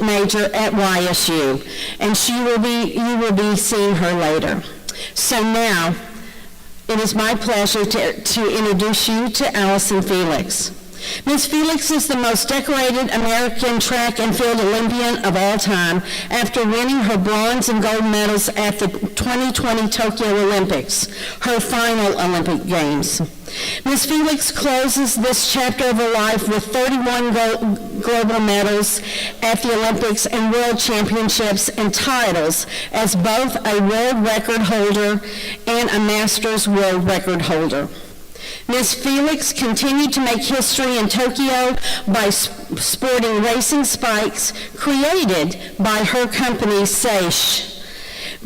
major at YSU, and you will be seeing her later. So now, it is my pleasure to introduce you to Allyson Felix. Ms. Felix is the most decorated American track and field Olympian of all time after winning her bronze and gold medals at the 2020 Tokyo Olympics, her final Olympic Games. Ms. Felix closes this chapter of her life with 31 global medals at the Olympics and World Championships and titles as both a world record holder and a Masters world record holder. Ms. Felix continued to make history in Tokyo by sporting racing spikes created by her company, Seish,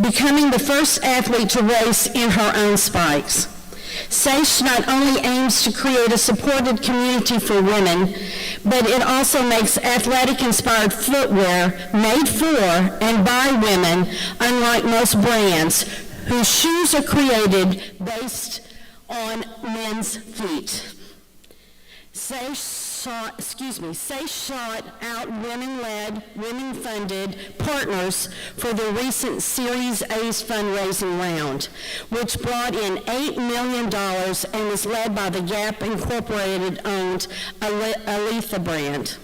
becoming the first athlete to race in her own spikes. SACE not only aims to create a supported community for women, but it also makes athletic-inspired footwear made for and by women, unlike most brands, whose shoes are created based on men's feet. SACE sought out women-led, women-funded partners for the recent Series A's fundraising round, which brought in $8 million and was led by the Gap Incorporated-owned Aletha brand.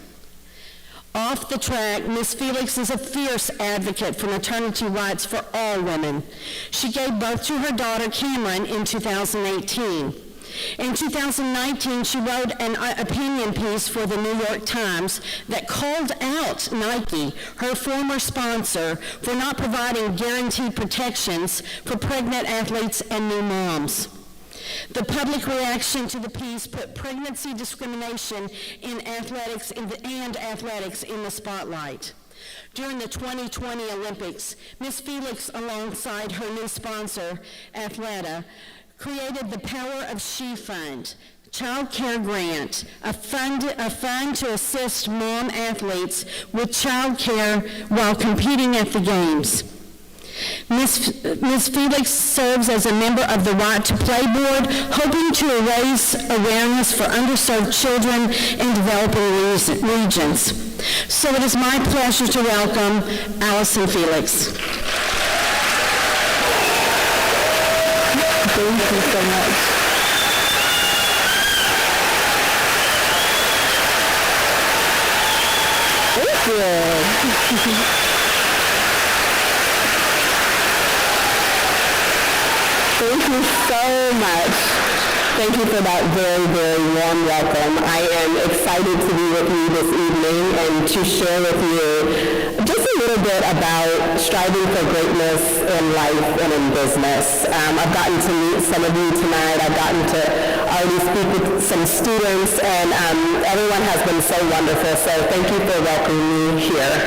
Off the track, Ms. Felix is a fierce advocate for maternity rights for all women. She gave birth to her daughter Cameron in 2018. In 2019, she wrote an opinion piece for the New York Times that called out Nike, her former sponsor, for not providing guaranteed protections for pregnant athletes and new moms. The public reaction to the piece put pregnancy discrimination in athletics in the spotlight. During the 2020 Olympics, Ms. Felix, alongside her new sponsor, Athleta, created the Power of She Fund, Child Care Grant, a fund to assist mom athletes with child care while competing at the Games. Ms. Felix serves as a member of the Right to Play Board, hoping to raise awareness for underserved children in developing regions. So it is my pleasure to welcome Allyson Felix. Thank you so much. Thank you. Thank you so much. Thank you for that very, very warm welcome. I am excited to be with you this evening and to share with you just a little bit about striving for greatness in life and in business. I've gotten to meet some of you tonight. I've gotten to already speak with some students, and everyone has been so wonderful. So thank you for welcoming me here.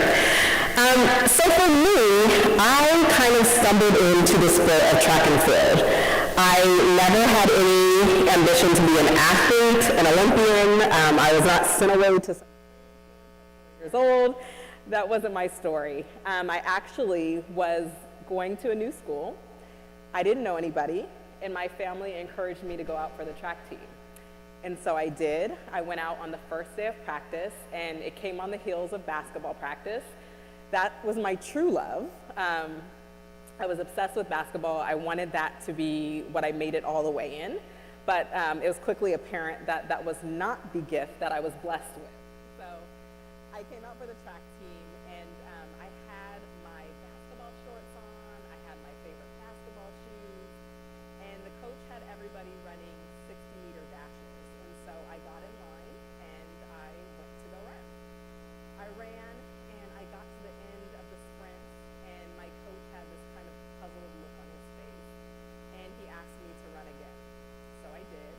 So for me, I kind of stumbled into the sport of track and field. I never had any ambition to be an athlete, an Olympian. I was not sent away to years old. That wasn't my story. I actually was going to a new school. I didn't know anybody, and my family encouraged me to go out for the track team. And so I did. I went out on the first day of practice, and it came on the heels of basketball practice. That was my true love. I was obsessed with basketball. I wanted that to be what I made it all the way in, but it was quickly apparent that that was not the gift that I was blessed with. So I came out for the track team, and I had my basketball shorts on, I had my favorite basketball shoes, and the coach had everybody running 60-meter dashes. And so I got in line, and I went to go run. I ran, and I got to the end of the sprint, and my coach had this kind of puzzled look on his face, and he asked me to run again. So I did.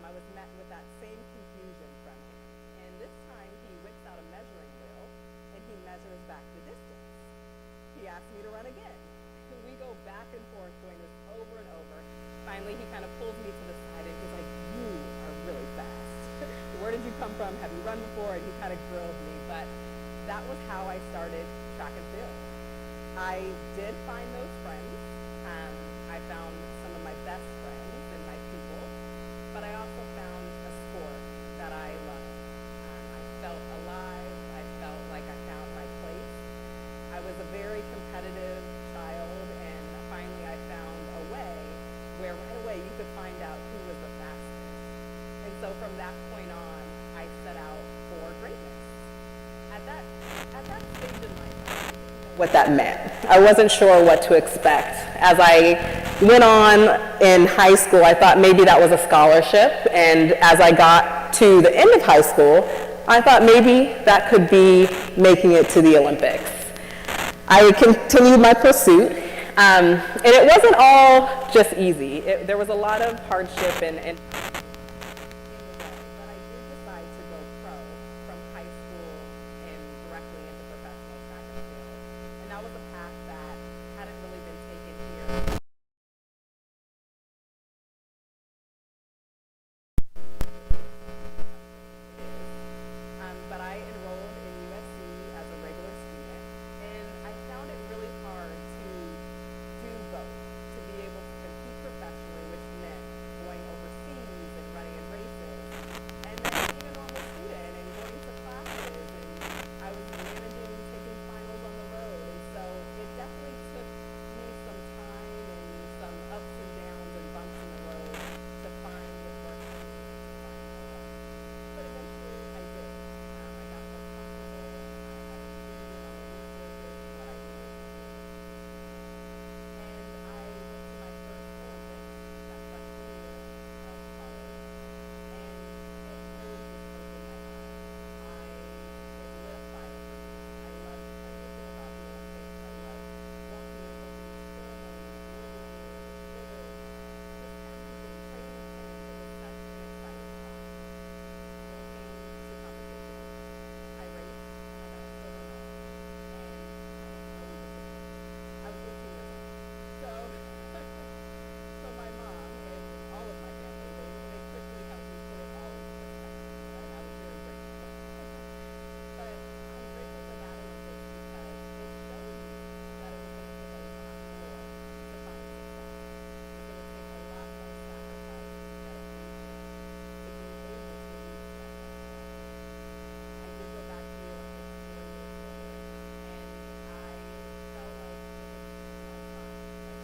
I was met with that same confusion from him, and this time he whips out a measuring wheel, and he measures back the distance. He asked me to run again. We go back and forth doing this over and over. Finally, he kind of pulls me to the side, and he's like, "You are really fast. Where did you come from? Have you run before?" And he kind of grilled me, but that was how I started track and field. I did find those friends. I found some of my best friends and my people, but I also found a sport that I loved. I felt alive. I felt like I found my place. I was a very competitive child, and finally I found a way where right away you could find out who was the fastest. And so from that point on, I set out for greatness. At that stage in my life, what that meant. I wasn't sure what to expect. As I went on in high school, I thought maybe that was a scholarship, and as I got to the end of high school, I thought maybe that could be making it to the Olympics. I continued my pursuit, and it wasn't all just easy. There was a lot of hardship and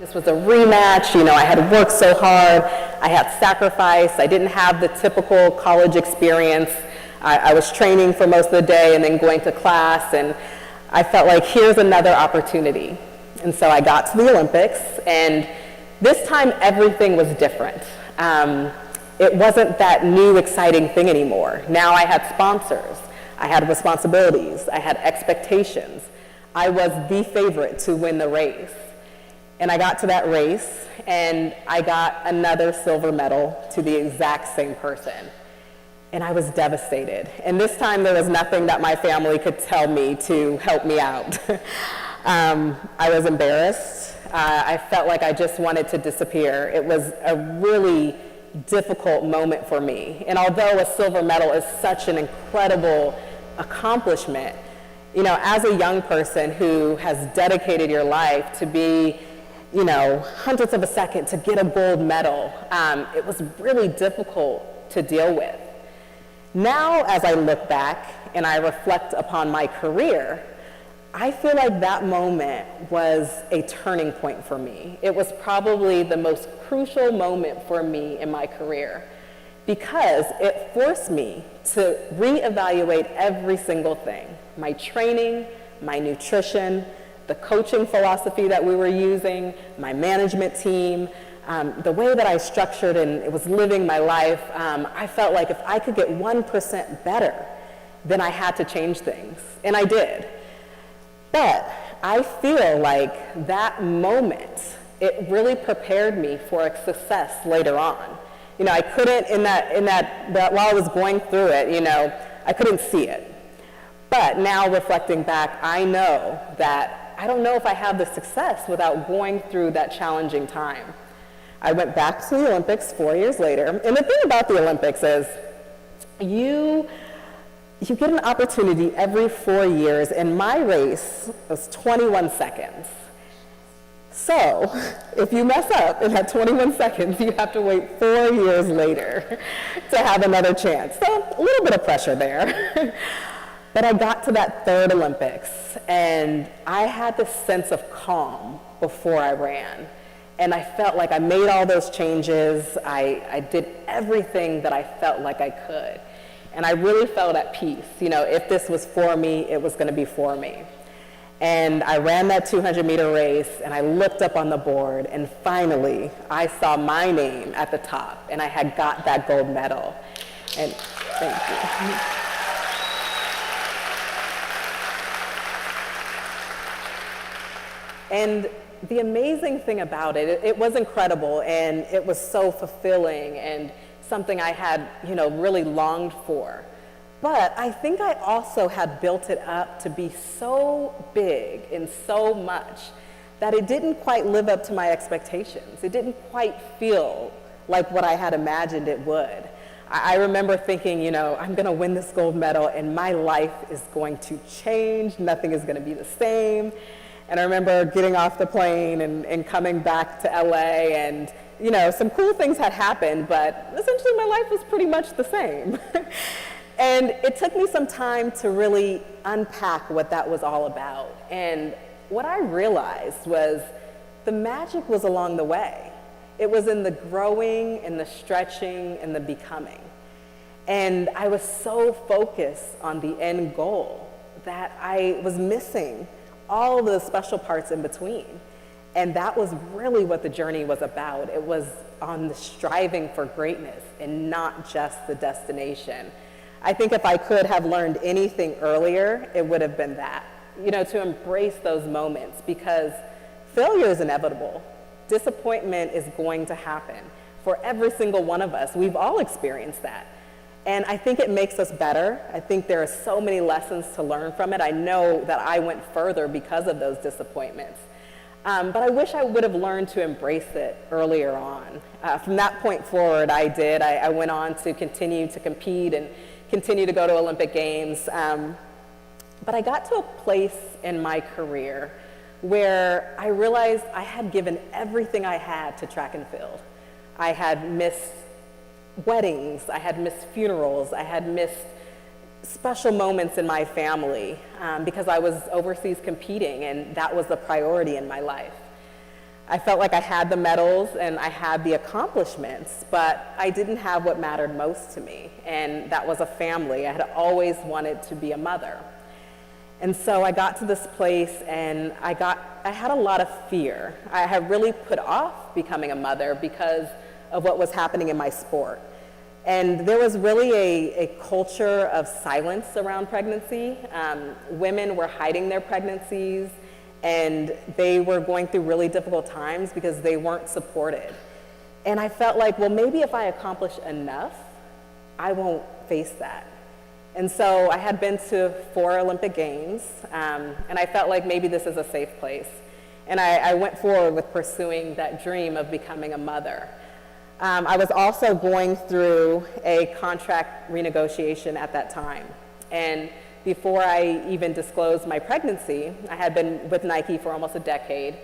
This was a rematch. I had worked so hard. I had sacrificed. I didn't have the typical college experience. I was training for most of the day and then going to class, and I felt like here's another opportunity. And so I got to the Olympics, and this time everything was different. It wasn't that new, exciting thing anymore. Now I had sponsors. I had responsibilities. I had expectations. I was the favorite to win the race. And I got to that race, and I got another silver medal to the exact same person. And I was devastated. And this time there was nothing that my family could tell me to help me out. I was embarrassed. I felt like I just wanted to disappear. It was a really difficult moment for me. And although a silver medal is such an incredible accomplishment, as a young person who has dedicated your life to be, hundredths of a second to get a gold medal, it was really difficult to deal with. Now, as I look back and I reflect upon my career, I feel like that moment was a turning point for me. It was probably the most crucial moment for me in my career because it forced me to reevaluate every single thing: my training, my nutrition, the coaching philosophy that we were using, my management team, the way that I structured and was living my life. I felt like if I could get 1% better, then I had to change things, and I did. But I feel like that moment, it really prepared me for a success later on. I couldn't, in that while I was going through it, I couldn't see it. But now reflecting back, I know that I don't know if I have the success without going through that challenging time. I went back to the Olympics 4 years later. And the thing about the Olympics is you get an opportunity every 4 years, and my race was 21 seconds. So if you mess up in that 21 seconds, you have to wait 4 years later to have another chance. So a little bit of pressure there. But I got to that third Olympics, and I had this sense of calm before I ran. And I felt like I made all those changes. I did everything that I felt like I could. And I really felt at peace. If this was for me, it was going to be for me. And I ran that 200-meter race, and I looked up on the board, and finally, I saw my name at the top, and I had got that gold medal. And thank you. And the amazing thing about it, it was incredible, and it was so fulfilling and something I had, really longed for. But I think I also had built it up to be so big and so much that it didn't quite live up to my expectations. It didn't quite feel like what I had imagined it would. I remember thinking, I'm going to win this gold medal and my life is going to change. Nothing is going to be the same. And I remember getting off the plane and coming back to LA, and some cool things had happened, but essentially my life was pretty much the same. And it took me some time to really unpack what that was all about. And what I realized was the magic was along the way. It was in the growing and the stretching and the becoming. And I was so focused on the end goal that I was missing all the special parts in between. And that was really what the journey was about. It was on the striving for greatness and not just the destination. I think if I could have learned anything earlier, it would have been that, to embrace those moments, because failure is inevitable. Disappointment is going to happen for every single one of us. We've all experienced that. And I think it makes us better. I think there are so many lessons to learn from it. I know that I went further because of those disappointments. But I wish I would have learned to embrace it earlier on. From that point forward, I did. I went on to continue to compete and continue to go to Olympic Games. But I got to a place in my career where I realized I had given everything I had to track and field. I had missed weddings, I had missed funerals, I had missed special moments in my family because I was overseas competing, and that was the priority in my life. I felt like I had the medals and I had the accomplishments, but I didn't have what mattered most to me, and that was a family. I had always wanted to be a mother. And so I got to this place and I had a lot of fear. I had really put off becoming a mother because of what was happening in my sport. And there was really a culture of silence around pregnancy. Women were hiding their pregnancies, and they were going through really difficult times because they weren't supported. And I felt like, well, maybe if I accomplish enough, I won't face that. And so I had been to 4 Olympic Games, and I felt like maybe this is a safe place. And I went forward with pursuing that dream of becoming a mother. I was also going through a contract renegotiation at that time. And before I even disclosed my pregnancy, I had been with Nike for almost a decade.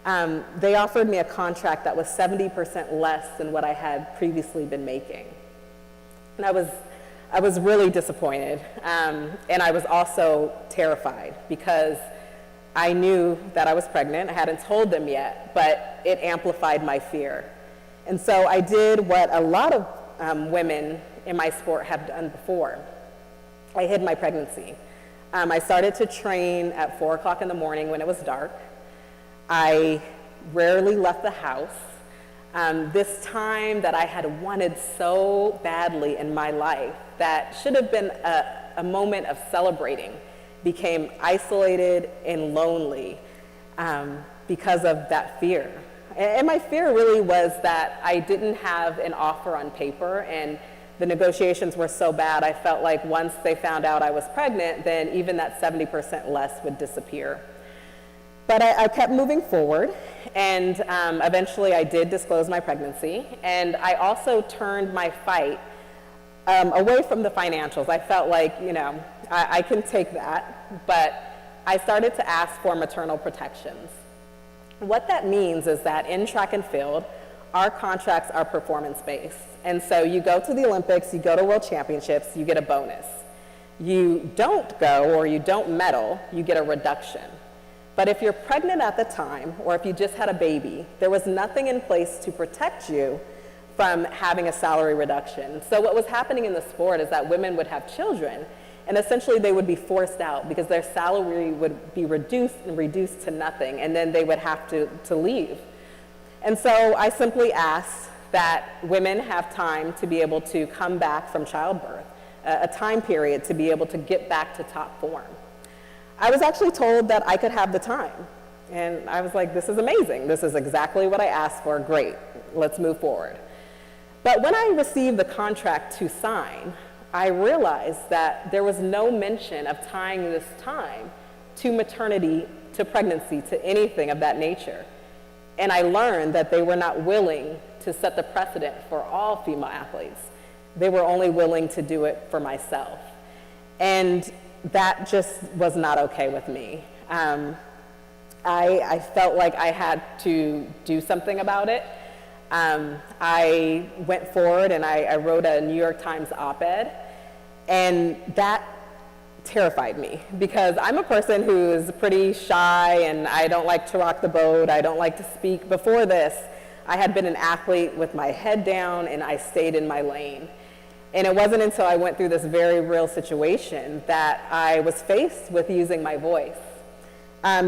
They offered me a contract that was 70% less than what I had previously been making. And I was really disappointed. And I was also terrified because I knew that I was pregnant. I hadn't told them yet, but it amplified my fear. And so I did what a lot of women in my sport have done before. I hid my pregnancy. I started to train at 4 o'clock in the morning when it was dark. I rarely left the house. This time that I had wanted so badly in my life that should have been a moment of celebrating became isolated and lonely because of that fear. And my fear really was that I didn't have an offer on paper, and the negotiations were so bad, I felt like once they found out I was pregnant, then even that 70% less would disappear. But I kept moving forward, and eventually I did disclose my pregnancy, and I also turned my fight away from the financials. I felt like, I can take that, but I started to ask for maternal protections. What that means is that in track and field, our contracts are performance-based. And so you go to the Olympics, you go to World Championships, you get a bonus. You don't go or you don't medal, you get a reduction. But if you're pregnant at the time, or if you just had a baby, there was nothing in place to protect you from having a salary reduction. So what was happening in the sport is that women would have children, and essentially they would be forced out because their salary would be reduced to nothing, and then they would have to leave. And so I simply asked that women have time to be able to come back from childbirth, a time period to be able to get back to top form. I was actually told that I could have the time. And I was like, this is amazing. This is exactly what I asked for. Great, let's move forward. But when I received the contract to sign, I realized that there was no mention of tying this time to maternity, to pregnancy, to anything of that nature. And I learned that they were not willing to set the precedent for all female athletes. They were only willing to do it for myself. And that just was not okay with me. I felt like I had to do something about it. I went forward and I wrote a New York Times op-ed, and that terrified me because I'm a person who is pretty shy and I don't like to rock the boat. I don't like to speak. Before this, I had been an athlete with my head down and I stayed in my lane. And it wasn't until I went through this very real situation that I was faced with using my voice.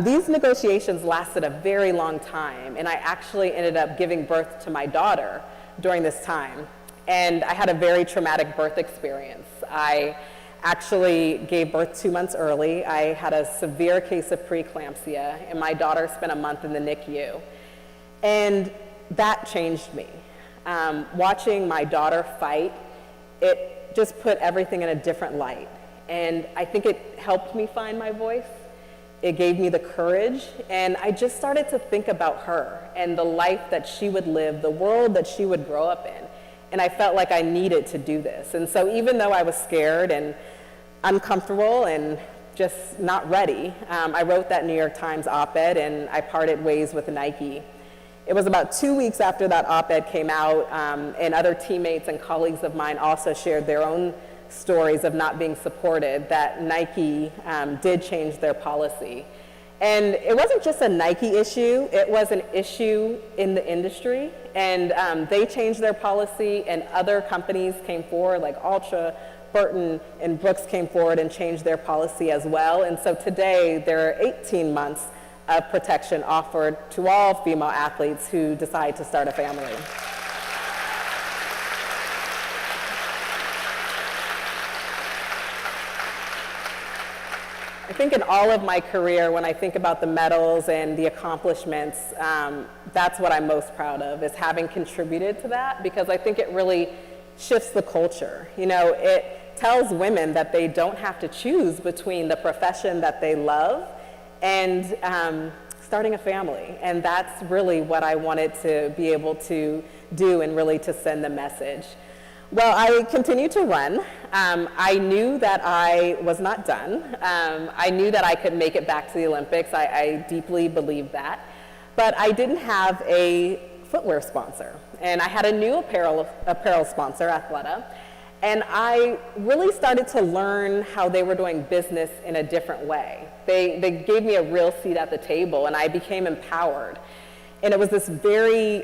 These negotiations lasted a very long time, and I actually ended up giving birth to my daughter during this time. And I had a very traumatic birth experience. I actually gave birth 2 months early. I had a severe case of preeclampsia, and my daughter spent a month in the NICU. And that changed me. Watching my daughter fight, it just put everything in a different light. And I think it helped me find my voice. It gave me the courage, and I just started to think about her and the life that she would live, the world that she would grow up in. And I felt like I needed to do this. And so even though I was scared and uncomfortable and just not ready, I wrote that New York Times op-ed and I parted ways with Nike. It was about 2 weeks after that op-ed came out, and other teammates and colleagues of mine also shared their own stories of not being supported, that Nike did change their policy. And it wasn't just a Nike issue, it was an issue in the industry. And they changed their policy, and other companies came forward, like Ultra, Burton, and Brooks came forward and changed their policy as well. And so today, there are 18 months of protection offered to all female athletes who decide to start a family. I think in all of my career, when I think about the medals and the accomplishments, that's what I'm most proud of, is having contributed to that, because I think it really shifts the culture. You know, it tells women that they don't have to choose between the profession that they love and starting a family. And that's really what I wanted to be able to do, and really to send the message. Well, I continued to run. I knew that I was not done. I knew that I could make it back to the Olympics. I deeply believed that. But I didn't have a footwear sponsor. And I had a new apparel sponsor, Athleta. And I really started to learn how they were doing business in a different way. They gave me a real seat at the table, and I became empowered. And it was this very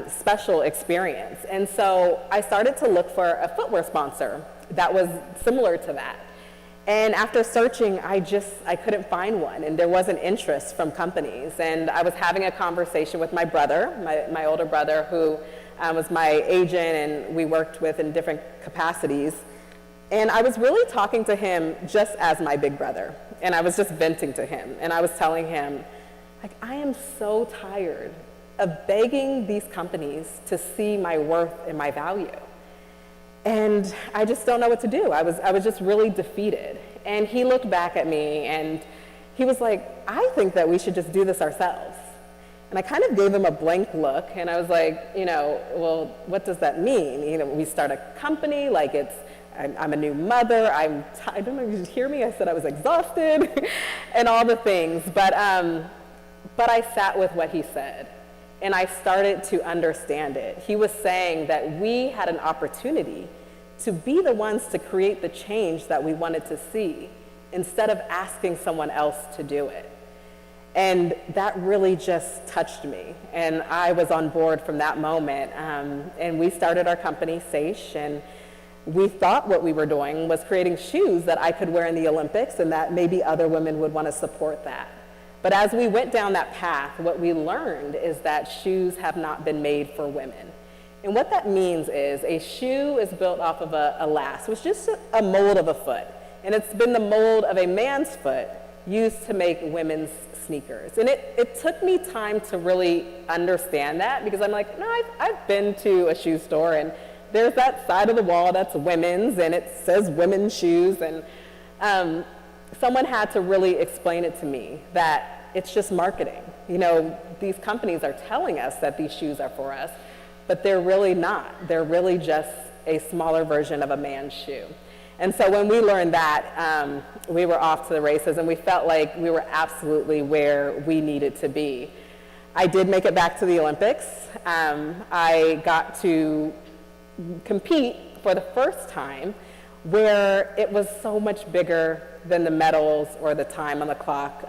special experience. And so I started to look for a footwear sponsor that was similar to that. And after searching, I couldn't find one, and there wasn't interest from companies. And I was having a conversation with my brother, my older brother, who was my agent, and we worked with in different capacities. And I was really talking to him just as my big brother. And I was just venting to him. And I was telling him, like, I am so tired of begging these companies to see my worth and my value. And I just don't know what to do. I was just really defeated. And he looked back at me and he was like, I think that we should just do this ourselves. And I kind of gave him a blank look, and I was like, you know, well, what does that mean? You know, we start a company, like I'm a new mother, I don't know if you could hear me, I said I was exhausted, and all the things. But I sat with what he said, and I started to understand it. He was saying that we had an opportunity to be the ones to create the change that we wanted to see, instead of asking someone else to do it. And that really just touched me. And I was on board from that moment. And we started our company, Seish, and we thought what we were doing was creating shoes that I could wear in the Olympics, and that maybe other women would want to support that. But as we went down that path, what we learned is that shoes have not been made for women. And what that means is a shoe is built off of a last, which is just a mold of a foot. And it's been the mold of a man's foot used to make women's sneakers. And it took me time to really understand that, because I'm like, no, I've been to a shoe store, and there's that side of the wall that's women's, and it says women's shoes. And someone had to really explain it to me that it's just marketing. You know, these companies are telling us that these shoes are for us, but they're really not. They're really just a smaller version of a man's shoe. And so when we learned that, we were off to the races, and we felt like we were absolutely where we needed to be. I did make it back to the Olympics. I got to compete for the first time, where it was so much bigger than the medals or the time on the clock.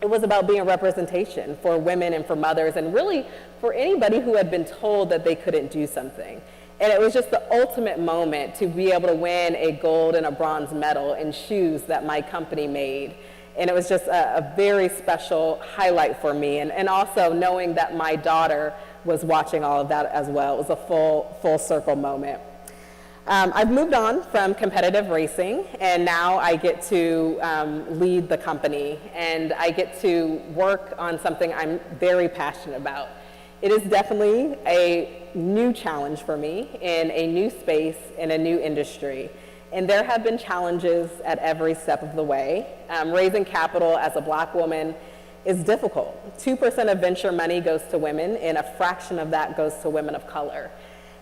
It was about being a representation for women and for mothers, and really for anybody who had been told that they couldn't do something. And it was just the ultimate moment to be able to win a gold and a bronze medal in shoes that my company made. And it was just a very special highlight for me. And also knowing that my daughter was watching all of that as well. It was a full circle moment. I've moved on from competitive racing, and now I get to lead the company, and I get to work on something I'm very passionate about. It is definitely a new challenge for me in a new space, in a new industry. And there have been challenges at every step of the way. Raising capital as a Black woman is difficult. 2% of venture money goes to women, and a fraction of that goes to women of color.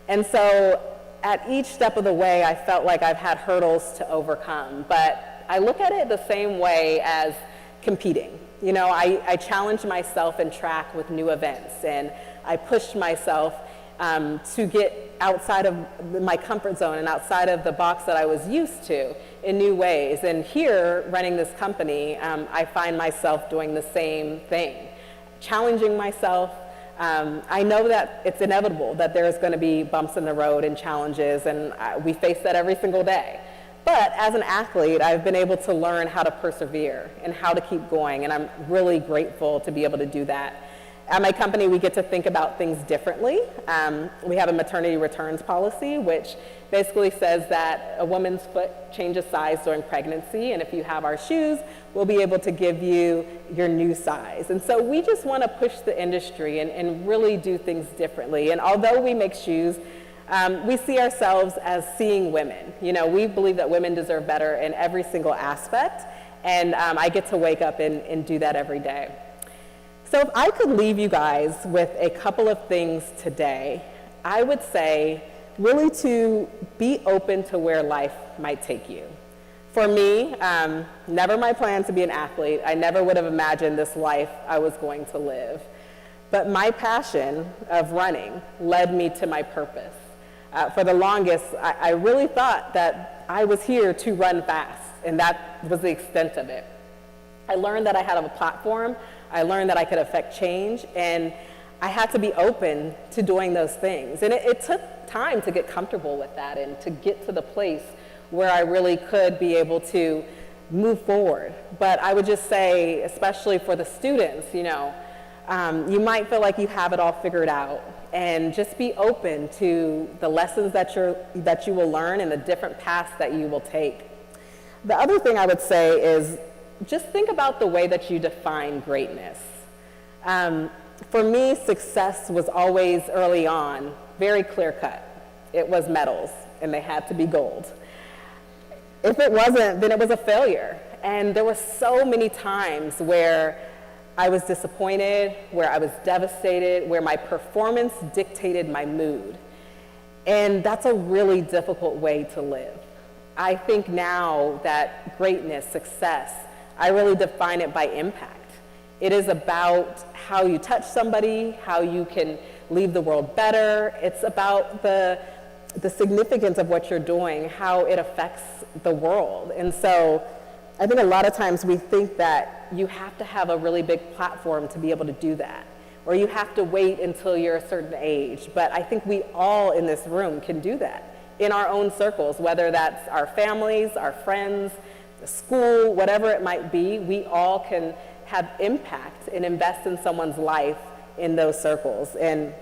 And so at each step of the way, I felt like I've had hurdles to overcome. But I look at it the same way as competing. You know, I challenged myself in track with new events, and I pushed myself to get outside of my comfort zone and outside of the box that I was used to in new ways. And here, running this company, I find myself doing the same thing, challenging myself. I know that it's inevitable that there's going to be bumps in the road and challenges, and we face that every single day. But as an athlete, I've been able to learn how to persevere and how to keep going, and I'm really grateful to be able to do that. At my company, we get to think about things differently. We have a maternity returns policy, which basically says that a woman's foot changes size during pregnancy, and if you have our shoes, we'll be able to give you your new size. And so we just want to push the industry and really do things differently. And although we make shoes, we see ourselves as seeing women. You know, we believe that women deserve better in every single aspect, and I get to wake up and do that every day. So if I could leave you guys with a couple of things today, I would say really to be open to where life might take you. For me, never my plan to be an athlete. I never would have imagined this life I was going to live. But my passion of running led me to my purpose. For the longest, I really thought that I was here to run fast, and that was the extent of it. I learned that I had a platform. I learned that I could affect change, and I had to be open to doing those things. And it took time to get comfortable with that and to get to the place where I really could be able to move forward. But I would just say, especially for the students, you know, you might feel like you have it all figured out, and just be open to the lessons that you will learn and the different paths that you will take. The other thing I would say is just think about the way that you define greatness. For me, success was always early on very clear cut. It was medals, and they had to be gold. If it wasn't, then it was a failure. And there were so many times where I was disappointed, where I was devastated, where my performance dictated my mood. And that's a really difficult way to live. I think now that greatness, success, I really define it by impact. It is about how you touch somebody, how you can leave the world better. It's about the significance of what you're doing, how it affects the world. And so I think a lot of times we think that you have to have a really big platform to be able to do that, or you have to wait until you're a certain age. But I think we all in this room can do that in our own circles, whether that's our families, our friends, the school, whatever it might be. We all can have impact and invest in someone's life in those circles. And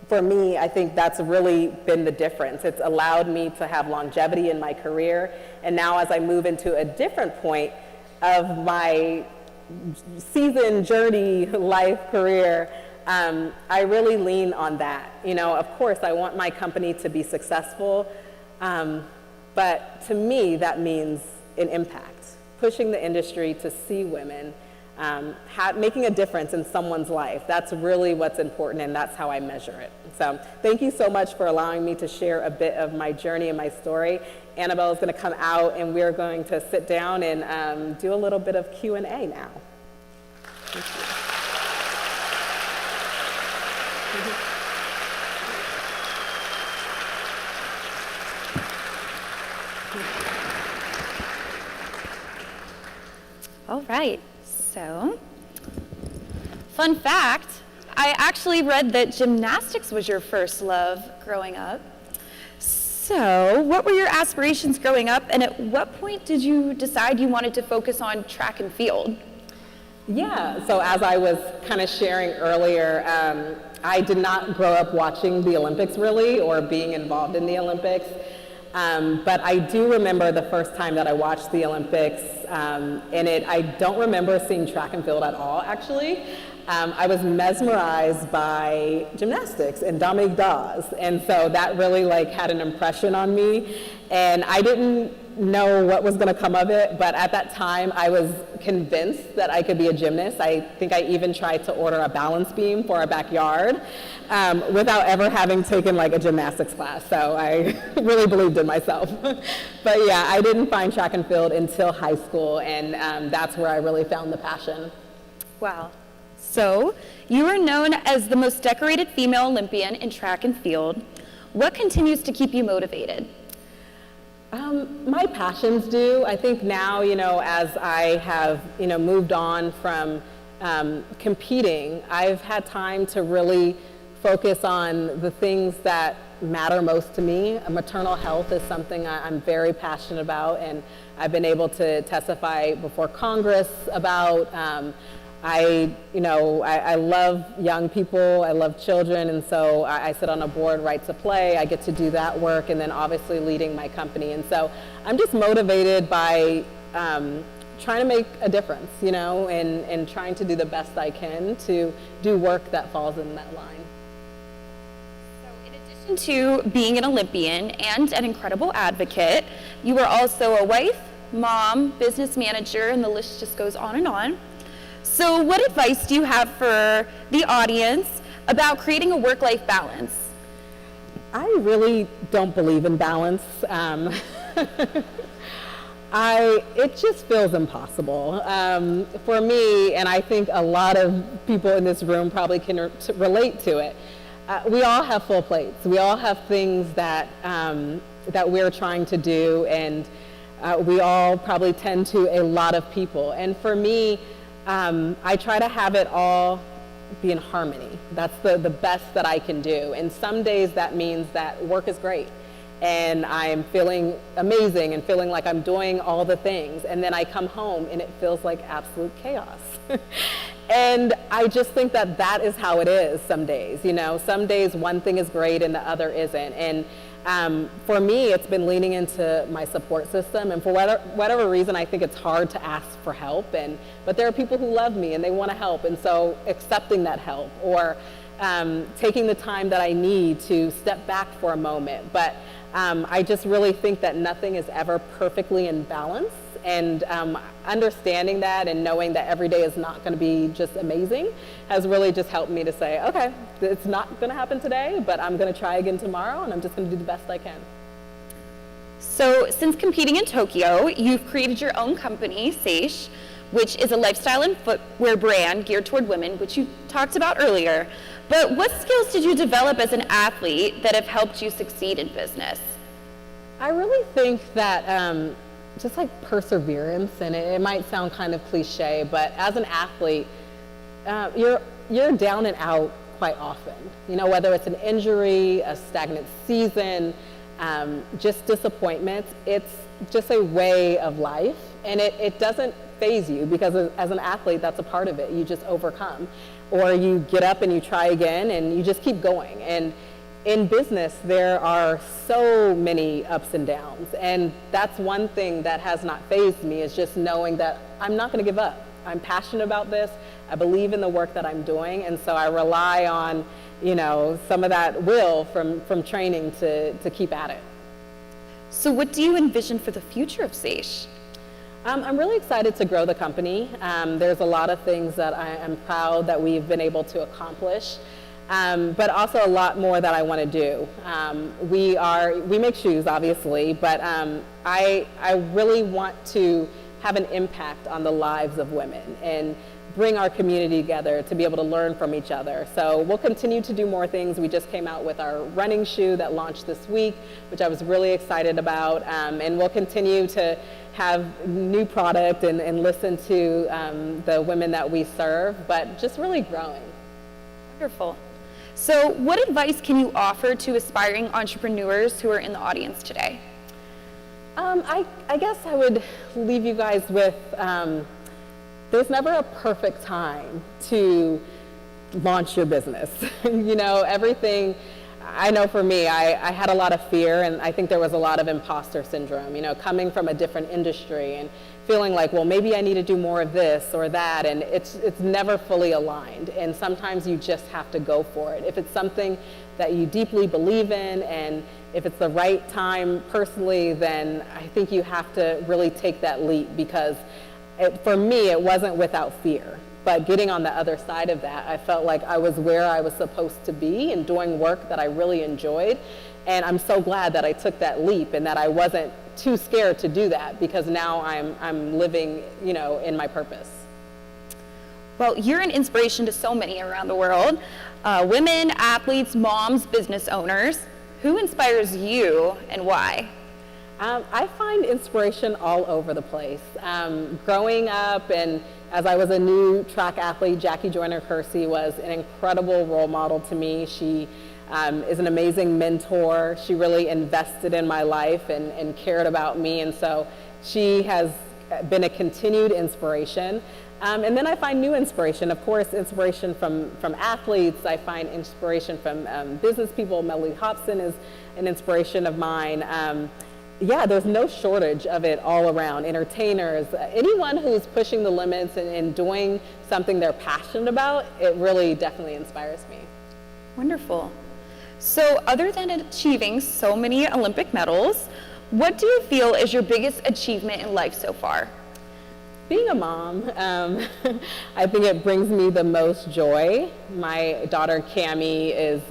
for me, I think that's really been the difference. It's allowed me to have longevity in my career. And now as I move into a different point of my season, journey, life, career, I really lean on that. You know, of course, I want my company to be successful, but to me, that means an impact, pushing the industry to see women, making a difference in someone's life. That's really what's important, and that's how I measure it. So thank you so much for allowing me to share a bit of my journey and my story. Annabelle is going to come out, and we're going to sit down and do a little bit of Q&A now. Thank you. All right, so fun fact, I actually read that gymnastics was your first love growing up. So what were your aspirations growing up, and at what point did you decide you wanted to focus on track and field? Yeah, so as I was kind of sharing earlier, I did not grow up watching the Olympics really, or being involved in the Olympics. But I do remember the first time that I watched the Olympics, I don't remember seeing track and field at all, actually. I was mesmerized by gymnastics and Dominique Dawes, and so that really had an impression on me. And I didn't know what was going to come of it, but at that time I was convinced that I could be a gymnast. I think I even tried to order a balance beam for our backyard without ever having taken a gymnastics class, so I really believed in myself. But yeah, I didn't find track and field until high school, and that's where I really found the passion. Wow. So, you are known as the most decorated female Olympian in track and field. What continues to keep you motivated? My passions do. I think now, as I have, moved on from competing, I've had time to really focus on the things that matter most to me. Maternal health is something I'm very passionate about, and I've been able to testify before Congress about. I love young people, I love children, and so I sit on a board, Right to Play. I get to do that work, and then obviously leading my company. And so I'm just motivated by trying to make a difference, and trying to do the best I can to do work that falls in that line. So in addition to being an Olympian and an incredible advocate, you are also a wife, mom, business manager, and the list just goes on and on. So what advice do you have for the audience about creating a work-life balance? I really don't believe in balance. It just feels impossible. For me, and I think a lot of people in this room probably can relate to it, we all have full plates. We all have things that we're trying to do, and we all probably tend to a lot of people. And for me, I try to have it all be in harmony. That's the best that I can do. And some days that means that work is great and I'm feeling amazing and feeling like I'm doing all the things. And then I come home and it feels like absolute chaos. And I just think that that is how it is some days. Some days one thing is great and the other isn't. And for me, it's been leaning into my support system, and for whatever reason, I think it's hard to ask for help. But there are people who love me and they want to help, and so accepting that help or taking the time that I need to step back for a moment. But I just really think that nothing is ever perfectly in balance, and understanding that and knowing that every day is not going to be just amazing has really just helped me to say, okay, it's not going to happen today, but I'm going to try again tomorrow, and I'm just going to do the best I can. So since competing in Tokyo, you've created your own company, Seish, which is a lifestyle and footwear brand geared toward women, which you talked about earlier. But what skills did you develop as an athlete that have helped you succeed in business? I really think that just like perseverance, and it might sound kind of cliche, but as an athlete, you're down and out quite often. Whether it's an injury, a stagnant season, just disappointments, it's just a way of life, and it doesn't faze you because as an athlete, that's a part of it. You just overcome, or you get up and you try again, and you just keep going. And in business, there are so many ups and downs, and that's one thing that has not fazed me, is just knowing that I'm not going to give up. I'm passionate about this. I believe in the work that I'm doing, and so I rely on, some of that will from training to keep at it. So what do you envision for the future of Seish? I'm really excited to grow the company. There's a lot of things that I am proud that we've been able to accomplish. But also a lot more that I want to do. We make shoes, obviously, but I really want to have an impact on the lives of women and bring our community together to be able to learn from each other. So we'll continue to do more things. We just came out with our running shoe that launched this week, which I was really excited about, and we'll continue to have new product and listen to the women that we serve, but just really growing. Wonderful. So what advice can you offer to aspiring entrepreneurs who are in the audience today? I guess I would leave you guys with, there's never a perfect time to launch your business. Everything, I know for me, I had a lot of fear, and I think there was a lot of imposter syndrome, coming from a different industry and feeling like, well, maybe I need to do more of this or that, and it's never fully aligned, and sometimes you just have to go for it. If it's something that you deeply believe in, and if it's the right time personally, then I think you have to really take that leap, because for me, it wasn't without fear. But getting on the other side of that, I felt like I was where I was supposed to be and doing work that I really enjoyed. And I'm so glad that I took that leap and that I wasn't too scared to do that, because now I'm living, in my purpose. Well, you're an inspiration to so many around the world. Women, athletes, moms, business owners. Who inspires you and why? I find inspiration all over the place. Growing up and as I was a new track athlete, Jackie Joyner-Kersee was an incredible role model to me. She is an amazing mentor. She really invested in my life and cared about me, and so she has been a continued inspiration. And then I find new inspiration, of course, inspiration from athletes. I find inspiration from business people. Melody Hobson is an inspiration of mine. Yeah, there's no shortage of it all around. Entertainers, anyone who's pushing the limits and doing something they're passionate about, it really definitely inspires me. Wonderful. So other than achieving so many Olympic medals, what do you feel is your biggest achievement in life so far? Being a mom, I think it brings me the most joy. My daughter Cammie is,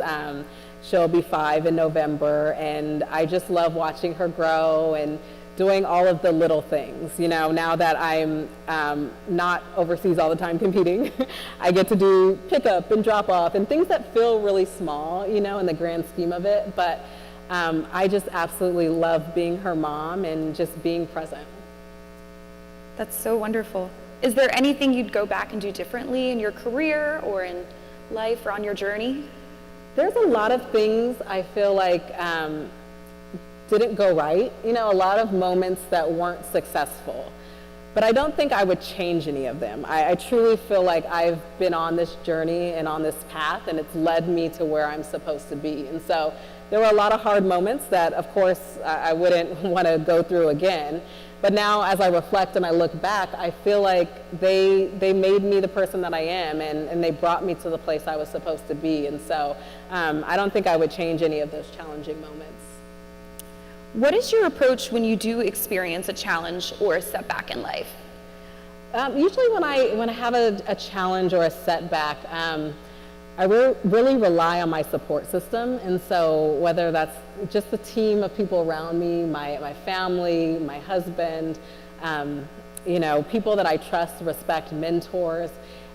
she'll be 5 in November, and I just love watching her grow and doing all of the little things. You know, now that I'm not overseas all the time competing, I get to do pickup and drop off and things that feel really small, you know, in the grand scheme of it. But I just absolutely love being her mom and just being present. That's so wonderful. Is there anything you'd go back and do differently in your career or in life or on your journey? There's a lot of things I feel like didn't go right. You know, a lot of moments that weren't successful. But I don't think I would change any of them. I truly feel like I've been on this journey and on this path, and it's led me to where I'm supposed to be. And so there were a lot of hard moments that, of course, I wouldn't want to go through again. But now as I reflect and I look back, I feel like they made me the person that I am, and they brought me to the place I was supposed to be. And so I don't think I would change any of those challenging moments. What is your approach when you do experience a challenge or a setback in life? Usually when I have a challenge or a setback, I really rely on my support system. And so whether that's just the team of people around me, my family, my husband, you know, people that I trust, respect, mentors,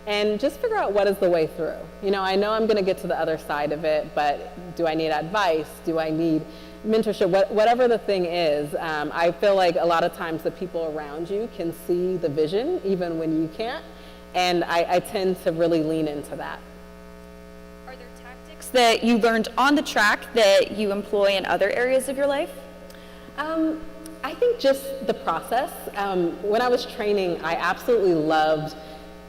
and just figure out what is the way through. You know I'm going to get to the other side of it, but do I need advice? Do I need mentorship? Whatever the thing is, I feel like a lot of times the people around you can see the vision even when you can't, and I tend to really lean into that. Are there tactics that you learned on the track that you employ in other areas of your life? I think just the process. When I was training, I absolutely loved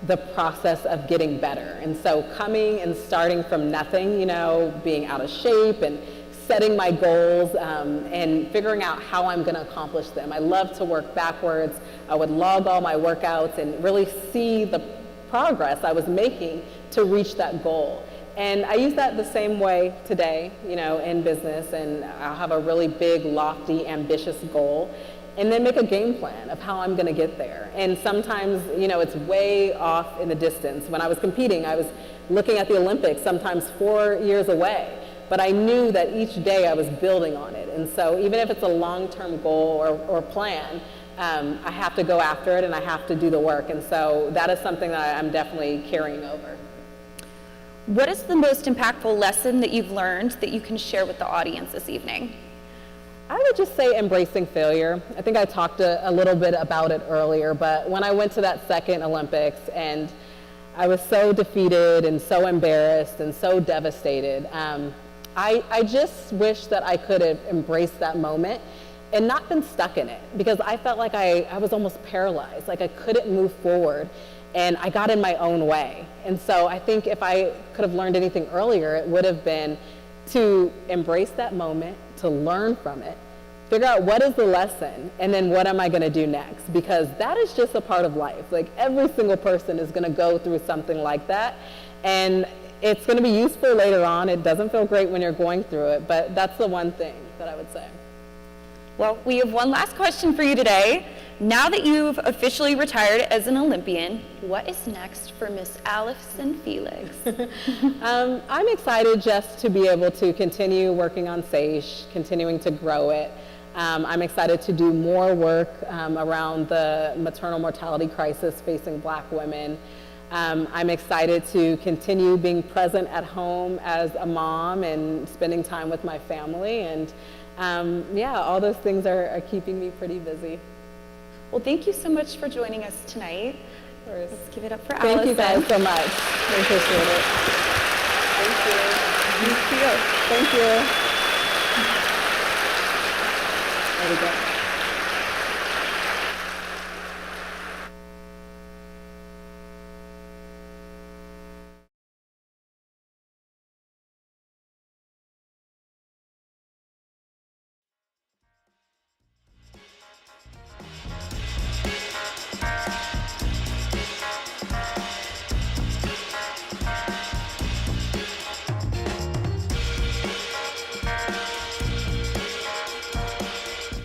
the process of getting better. And so coming and starting from nothing, you know, being out of shape and setting my goals and figuring out how I'm going to accomplish them. I love to work backwards. I would log all my workouts and really see the progress I was making to reach that goal. And I use that the same way today, you know, in business, and I'll have a really big, lofty, ambitious goal, and then make a game plan of how I'm going to get there. And sometimes, you know, it's way off in the distance. When I was competing, I was looking at the Olympics, sometimes 4 years away. But I knew that each day I was building on it. And so even if it's a long-term goal or plan, I have to go after it and I have to do the work. And so that is something that I'm definitely carrying over. What is the most impactful lesson that you've learned that you can share with the audience this evening? I would just say embracing failure. I think I talked a little bit about it earlier, but when I went to that second Olympics and I was so defeated and so embarrassed and so devastated, I just wish that I could have embraced that moment and not been stuck in it, because I felt like I was almost paralyzed, like I couldn't move forward, and I got in my own way. And so I think if I could have learned anything earlier, it would have been to embrace that moment, to learn from it, figure out what is the lesson, and then what am I going to do next, because that is just a part of life. Like every single person is going to go through something like that, and it's going to be useful later on. It doesn't feel great when you're going through it, but that's the one thing that I would say. Well, we have one last question for you today. Now that you've officially retired as an Olympian, what is next for Miss Allyson Felix? I'm excited just to be able to continue working on SAGE, continuing to grow it. I'm excited to do more work around the maternal mortality crisis facing Black women. I'm excited to continue being present at home as a mom and spending time with my family. And yeah, all those things are keeping me pretty busy. Well, thank you so much for joining us tonight. Of course. Let's give it up for Allyson. Thank you guys so much. I appreciate it. Thank you. Thank you. Thank you. There we go.